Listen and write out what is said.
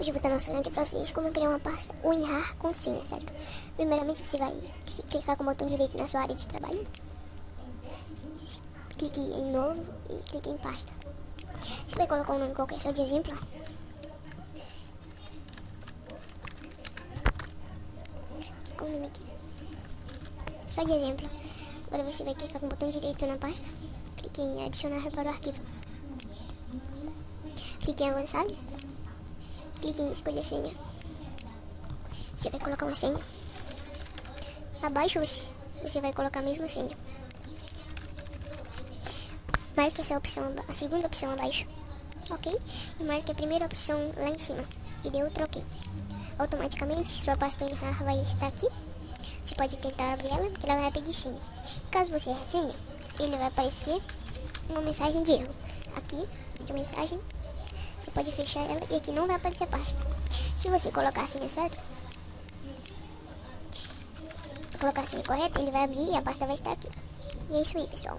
Hoje eu vou estar mostrando aqui pra vocês como criar uma pasta WinRAR com senha, certo? Primeiramente você vai clicar com o botão direito na sua área de trabalho. Clique em novo e clique em pasta. Você vai colocar um nome qualquer, só de exemplo. Coloca o nome aqui. Só de exemplo. Agora você vai clicar com o botão direito na pasta. Clique em adicionar para o arquivo. Clique em avançado. Clique em escolher senha. Você vai colocar uma senha. Abaixo você vai colocar a mesma senha. Marque essa opção, a segunda opção abaixo. Ok? E marque a primeira opção lá em cima. E dê outro ok. Automaticamente sua pasta WinRAR vai estar aqui. Você pode tentar abrir ela, porque ela vai pedir senha. Caso você erre senha, ele vai aparecer uma mensagem de erro. Aqui, de mensagem, você pode fechar ela e aqui não vai aparecer a pasta. Se você colocar a senha certa, colocar a senha correta, ele vai abrir e a pasta vai estar aqui. E é isso aí, pessoal.